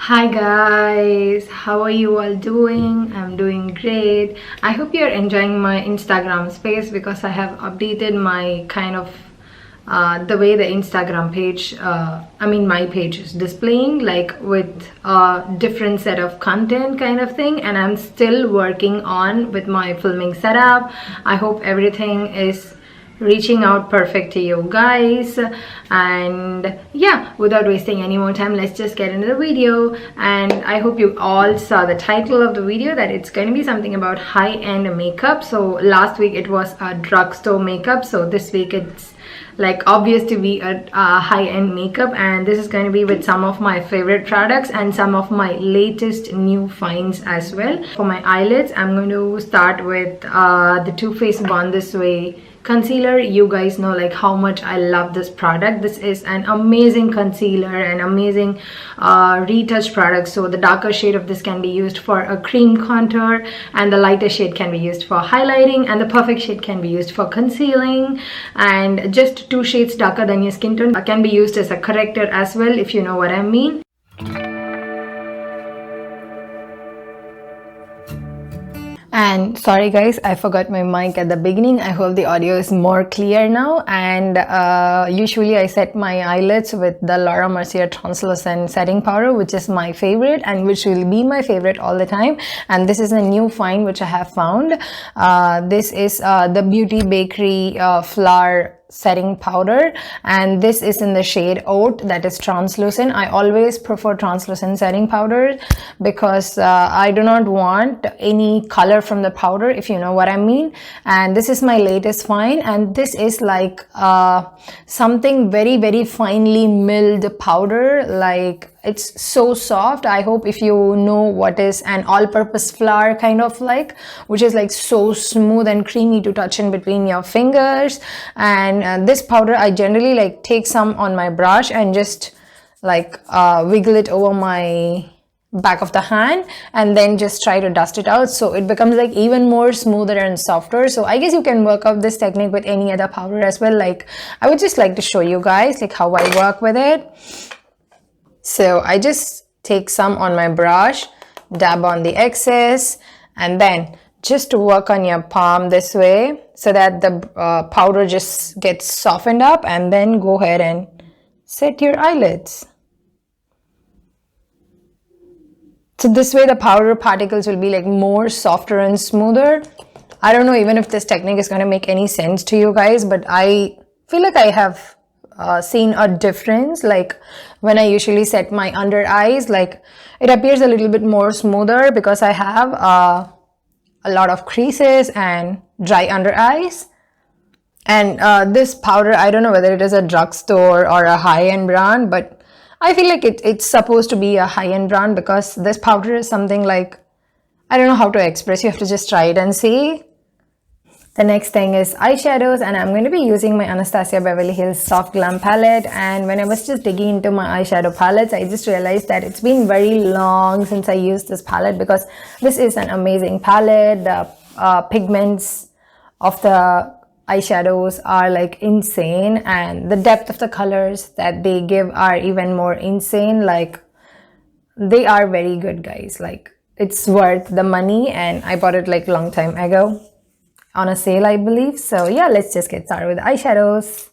Hi guys, how are you all doing? I'm doing great. I hope you're enjoying my Instagram space because I have updated my kind of the way the Instagram page, my page is displaying, like with a different set of content kind of thing, and I'm still working on with my filming setup. I hope everything is reaching out perfect to you guys. And yeah, without wasting any more time, let's just get into the video. And I hope you all saw the title of the video, that it's going to be something about high-end makeup. So last week it was a drugstore makeup, so this week it's like obvious to be a high-end makeup, and this is going to be with some of my favorite products and some of my latest new finds as well. For my eyelids, I'm going to start with the Too Faced Born This Way concealer. You guys know like how much I love this product. This is an amazing concealer, an amazing retouch product. So the darker shade of this can be used for a cream contour, and the lighter shade can be used for highlighting, and the perfect shade can be used for concealing. And just 2 shades darker than your skin tone can be used as a corrector as well, if you know what I mean. And sorry guys, I forgot my mic at the beginning. I hope the audio is more clear now. And usually I set my eyelids with the Laura Mercier Translucent setting powder, which is my favorite and which will be my favorite all the time. And this is a new find which I have found. This is the Thebeautybakerie flour setting powder, and this is in the shade Oat, that is translucent. I always prefer translucent setting powder because I do not want any color from the powder, if you know what I mean. And this is my latest find, and this is like something very finely milled powder. Like, it's so soft. I hope if you know what is an all-purpose flour kind of like, which is like so smooth and creamy to touch in between your fingers. And this powder I generally like take some on my brush and just like wiggle it over my back of the hand, and then just try to dust it out so it becomes like even more smoother and softer. So I guess you can work out this technique with any other powder as well. Like, I would just like to show you guys like how I work with it. So I just take some on my brush, dab on the excess, and then just to work on your palm this way so that the powder just gets softened up, and then go ahead and set your eyelids. So this way the powder particles will be like more softer and smoother. I don't know even if this technique is going to make any sense to you guys, but I feel like I have seen a difference. Like when I usually set my under eyes, like it appears a little bit more smoother because I have a lot of creases and dry under eyes. And this powder, I don't know whether it is a drugstore or a high-end brand, but I feel like it's supposed to be a high-end brand because this powder is something like, I don't know how to express. You have to just try it and see. The next thing is eyeshadows, and I'm going to be using my Anastasia Beverly Hills Soft Glam palette. And when I was just digging into my eyeshadow palettes, I just realized that it's been very long since I used this palette, because this is an amazing palette. The pigments of the eyeshadows are like insane, and the depth of the colors that they give are even more insane. Like, they are very good, guys. Like, it's worth the money, and I bought it like a long time ago on a sale, I believe. So yeah, let's just get started with the eyeshadows.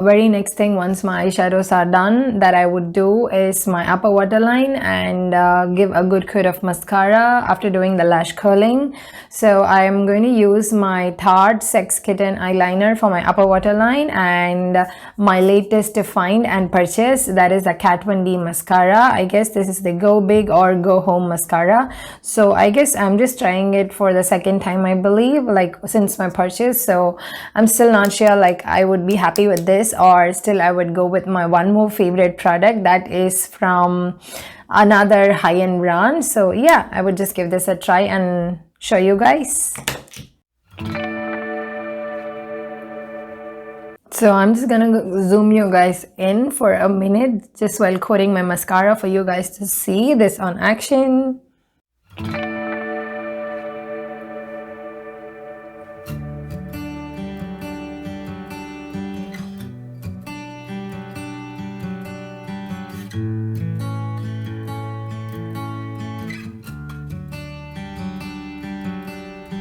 Very next thing, once my eyeshadows are done, that I would do is my upper waterline and give a good coat of mascara after doing the lash curling. So I am going to use my Tarte Sex Kitten eyeliner for my upper waterline, and my latest find and purchase, that is the KatVonD mascara. I guess this is the Go Big or Go Home mascara. So I guess I'm just trying it for the second time, I believe, like since my purchase. So I'm still not sure like I would be happy with this this, or still I would go with my one more favorite product that is from another high-end brand. So yeah, I would just give this a try and show you guys. So I'm just gonna zoom you guys in for a minute just while coating my mascara for you guys to see this on action.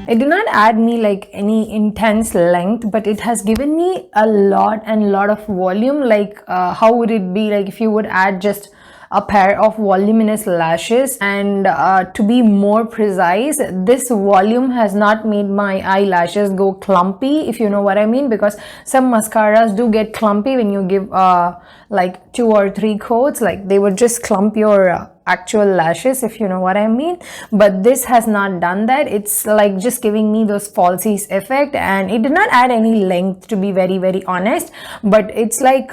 It did not add me like any intense length, but it has given me a lot of volume. Like how would it be like if you would add just a pair of voluminous lashes? And to be more precise, this volume has not made my eyelashes go clumpy, if you know what I mean, because some mascaras do get clumpy when you give like 2 or 3 coats. Like they would just clump your actual lashes, if you know what I mean. But this has not done that. It's like just giving me those falsies effect, and it did not add any length, to be very honest, but it's like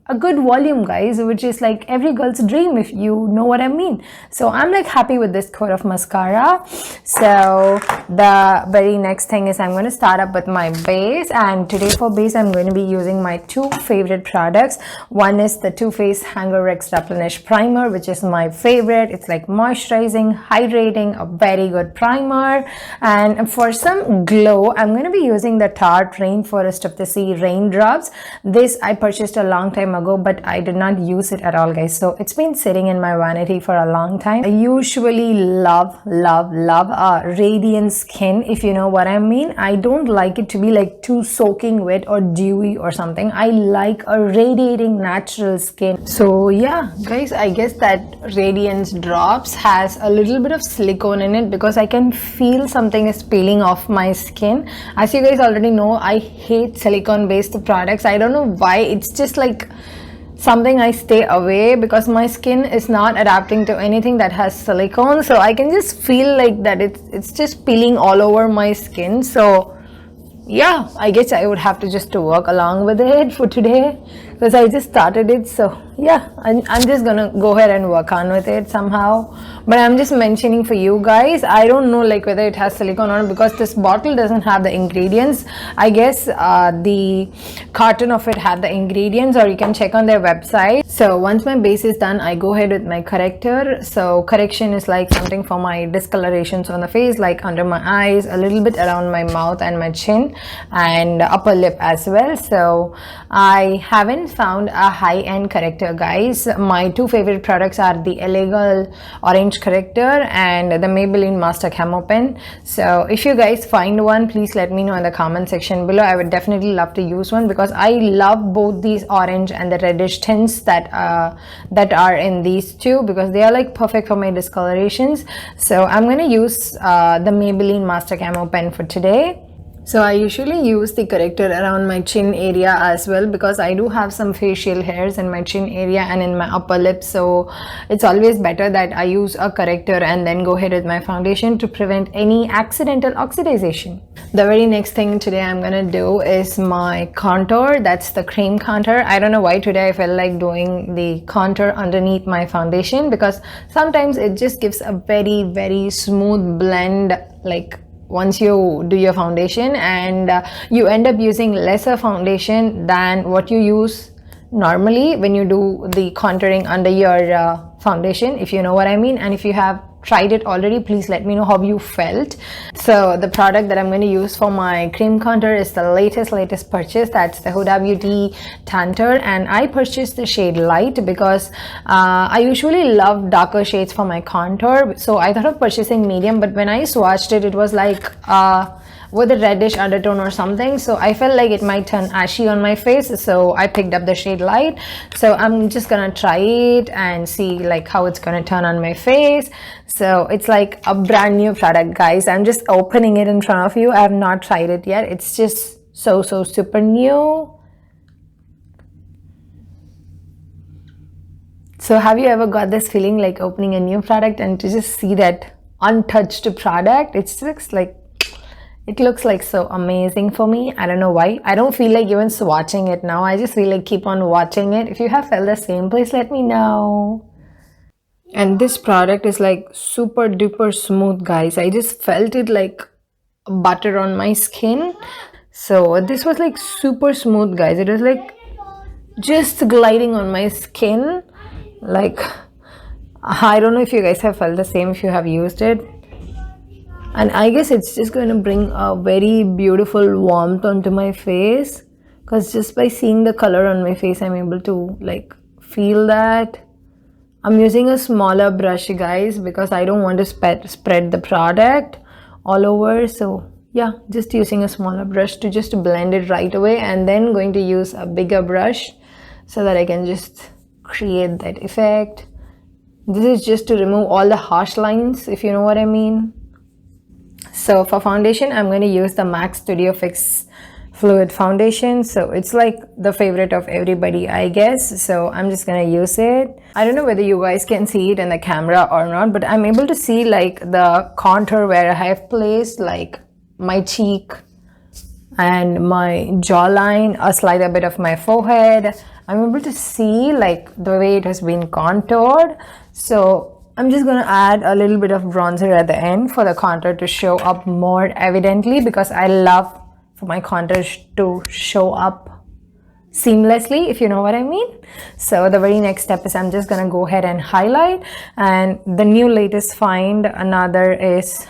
a good volume, guys, which is like every girl's dream, if you know what I mean. So I'm like happy with this coat of mascara. So the very next thing is I'm going to start up with my base, and today for base I'm going to be using my 2 favorite products. One is the Toofaced hangoverx Replenish primer, which is my favorite. It's like moisturizing, hydrating, a very good primer. And for some glow, I'm going to be using the Tarte Rainforest of the Sea raindrops. This I purchased a long time ago, but I did not use it at all, guys. So it's been sitting in my vanity for a long time. I usually love radiant skin, if you know what I mean. I don't like it to be like too soaking wet or dewy or something. I like a radiating natural skin. So yeah, guys, I guess that Radiance Drops has a little bit of silicone in it because I can feel something is peeling off my skin. As you guys already know, I hate silicone based products. I don't know why. It's just like something I stay away because my skin is not adapting to anything that has silicone. So I can just feel like that it's just peeling all over my skin. So yeah, I guess I would have to just work along with it for today because I just started it. So yeah, I'm just gonna go ahead and work on with it somehow. But I'm just mentioning for you guys, I don't know like whether it has silicone or not because this bottle doesn't have the ingredients. I guess the carton of it had the ingredients, or you can check on their website. So once my base is done, I go ahead with my corrector. So correction is like something for my discolorations on the face, like under my eyes, a little bit around my mouth and my chin, and upper lip as well. So I haven't found a high-end corrector, guys. My 2 favorite products are the Illegal Orange Corrector and the Maybelline Master Camo Pen. So if you guys find one, please let me know in the comment section below. I would definitely love to use one because I love both these orange and the reddish tints that are in these 2 because they are like perfect for my discolorations. So I'm going to use the Maybelline Master Camo Pen for today. So I usually use the corrector around my chin area as well because I do have some facial hairs in my chin area and in my upper lip. So it's always better that I use a corrector and then go ahead with my foundation to prevent any accidental oxidization. The very next thing today I'm gonna do is my contour. That's the cream contour. I don't know why today I felt like doing the contour underneath my foundation because sometimes it just gives a very smooth blend, like once you do your foundation, and you end up using lesser foundation than what you use normally when you do the contouring under your foundation, if you know what I mean. And if you have tried it already, please let me know how you felt. So the product that I'm going to use for my cream contour is the latest purchase. That's the Huda Beauty Tantour, and I purchased the shade Light because I usually love darker shades for my contour. So I thought of purchasing medium, but when I swatched it, it was like with a reddish undertone or something, so I felt like it might turn ashy on my face, so I picked up the shade Light. So I'm just gonna try it and see like how it's gonna turn on my face. So it's like a brand new product, guys. I'm just opening it in front of you. I have not tried it yet. It's just so super new. So have you ever got this feeling like opening a new product and to just see that untouched product? It's just like It looks like so amazing for me. I don't know why. I don't feel like even swatching it now. I just feel like keep on watching it. If you have felt the same, please let me know. And this product is like super duper smooth, guys. I just felt it like butter on my skin. So this was like super smooth, guys. It was like just gliding on my skin. Like, I don't know if you guys have felt the same if you have used it. And I guess it's just going to bring a very beautiful warmth onto my face, because just by seeing the color on my face, I'm able to like feel that. I'm using a smaller brush, guys, because I don't want to spread the product all over. So yeah, just using a smaller brush to just blend it right away, and then going to use a bigger brush so that I can just create that effect. This is just to remove all the harsh lines, if you know what I mean. So for foundation, I'm going to use the MAC Studio Fix Fluid Foundation. So it's like the favorite of everybody, I guess. So I'm just going to use it. I don't know whether you guys can see it in the camera or not, but I'm able to see like the contour where I have placed like my cheek and my jawline, a slight bit of my forehead. I'm able to see like the way it has been contoured. So I'm just going to add a little bit of bronzer at the end for the contour to show up more evidently, because I love for my contour to show up seamlessly, if you know what I mean. So the very next step is I'm just going to go ahead and highlight. And the new latest find, another is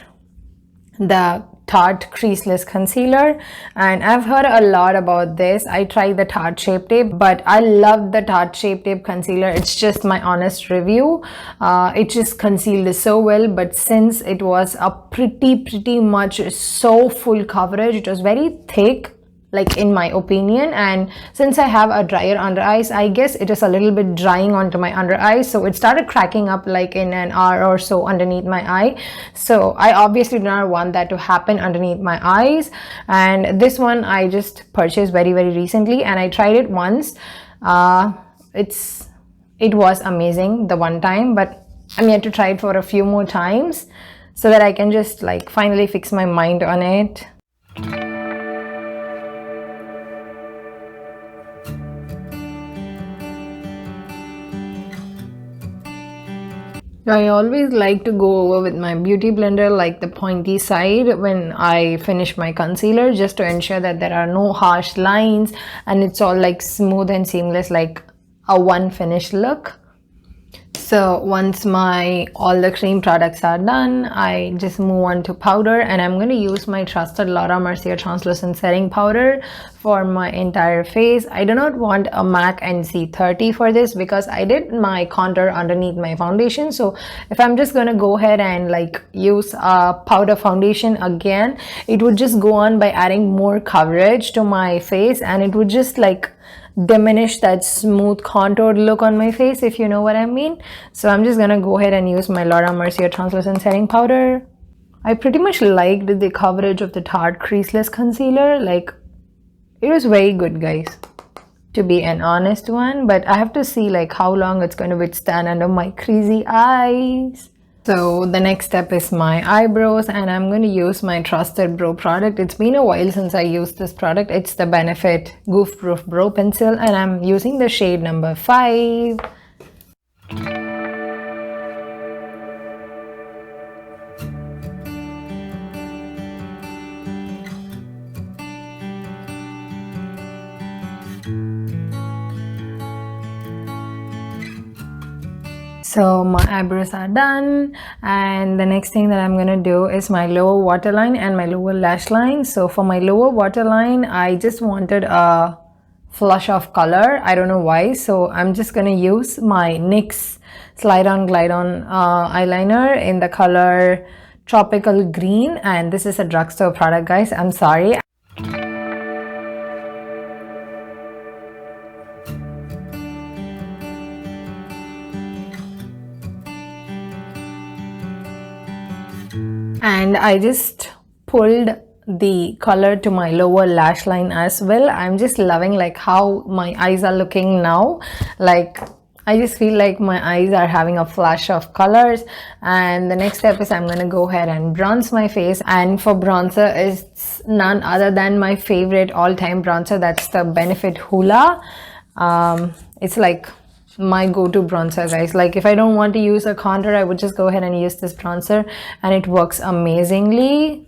the Tarte Creaseless Concealer, and I've heard a lot about this. I tried the Tarte Shape Tape, but I love the Tarte Shape Tape Concealer. It's just my honest review. It just concealed so well, but since it was a pretty much so full coverage, it was very thick, like in my opinion, and since I have a drier under eyes, I guess it is a little bit drying onto my under eyes, so it started cracking up like in an hour or so underneath my eye. So I obviously do not want that to happen underneath my eyes. And this one I just purchased very recently, and I tried it once. It was amazing the one time, but I'm yet to try it for a few more times so that I can just like finally fix my mind on it. I always like to go over with my beauty blender like the pointy side when I finish my concealer, just to ensure that there are no harsh lines and it's all like smooth and seamless, like a one finished look. So once all the cream products are done, I just move on to powder, and I'm going to use my trusted Laura Mercier translucent setting powder for my entire face. I do not want a MAC NC30 for this because I did my contour underneath my foundation. So if I'm just going to go ahead and like use a powder foundation again, it would just go on by adding more coverage to my face, and it would just like diminish that smooth contoured look on my face, if you know what I mean. So I'm just gonna go ahead and use my Laura Mercier translucent setting powder. I pretty much liked the coverage of the Tarte Creaseless Concealer. Like, it was very good, guys, to be an honest one, but I have to see like how long it's going to withstand under my creasy eyes. So the next step is my eyebrows, and I'm going to use my trusted brow product. It's been a while since I used this product. It's the Benefit Goof Proof Brow Pencil, and I'm using the shade number 5. So my eyebrows are done, and the next thing that I'm gonna do is my lower waterline and my lower lash line. So for my lower waterline, I just wanted a flush of color. I don't know why, so I'm just gonna use my NYX Slide On Glide On eyeliner in the color Tropical Green, and this is a drugstore product, guys. I'm sorry. And I just pulled the color to my lower lash line as well. I'm just loving like how my eyes are looking now. Like, I just feel like my eyes are having a flash of colors. And the next step is I'm gonna go ahead and bronze my face. And for bronzer, it's none other than my favorite all-time bronzer. That's the Benefit Hoola. It's like my go-to bronzer, guys. Like if I don't want to use a contour, I would just go ahead and use this bronzer, and it works amazingly.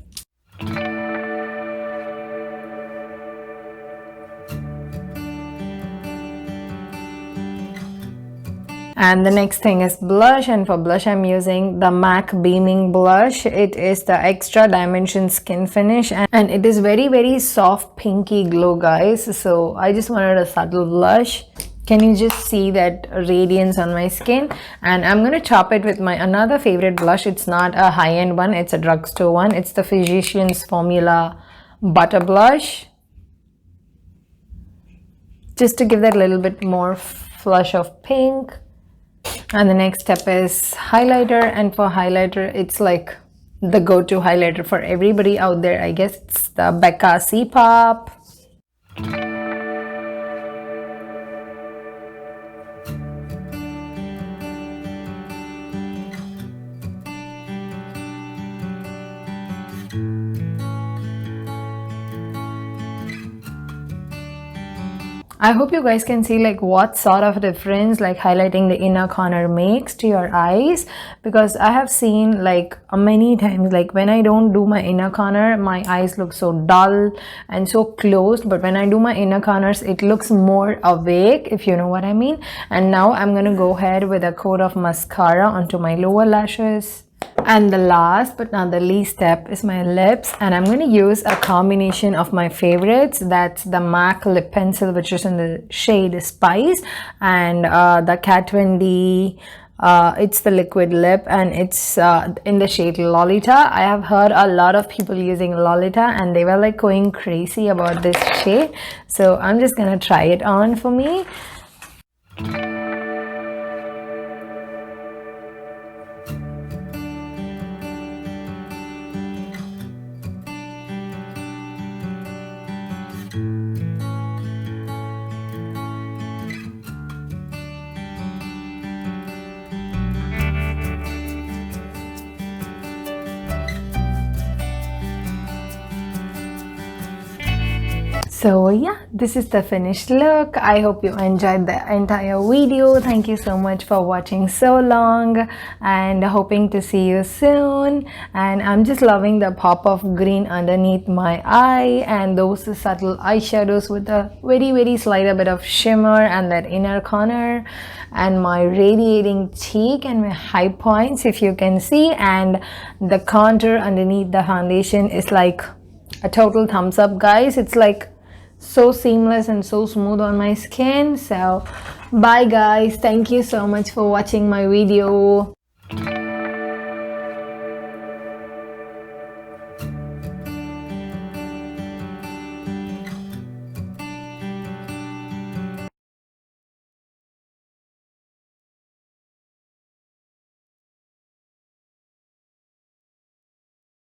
And the next thing is blush, and for blush I'm using the MAC Beaming Blush. It is the Extra Dimension Skin Finish, and it is very soft pinky glow, guys. So I just wanted a subtle blush. Can you just see that radiance on my skin? And I'm gonna chop it with my another favorite blush. It's not a high-end one, it's a drugstore one. It's the Physicians Formula Butter Blush, just to give that little bit more flush of pink. And the next step is highlighter, and for highlighter, it's like the go-to highlighter for everybody out there. I guess it's the Becca Cpop. I hope you guys can see like what sort of difference like highlighting the inner corner makes to your eyes, because I have seen like many times like when I don't do my inner corner, my eyes look so dull and so closed, but when I do my inner corners, it looks more awake, if you know what I mean. And now I'm gonna go ahead with a coat of mascara onto my lower lashes. And the last but not the least step is my lips, and I'm going to use a combination of my favorites. That's the MAC lip pencil, which is in the shade Spice, and the KatVonD it's the liquid lip, and it's in the shade Lolita. I have heard a lot of people using Lolita and they were like going crazy about this shade, so I'm just gonna try it on for me. So yeah, this is the finished look. I hope you enjoyed the entire video. Thank you so much for watching so long, and hoping to see you soon. And I'm just loving the pop of green underneath my eye, and those subtle eyeshadows with a very slight bit of shimmer and that inner corner, and my radiating cheek and my high points, if you can see, and the contour underneath the foundation is like a total thumbs up, guys. It's like so seamless and so smooth on my skin. So bye guys, thank you so much for watching my video.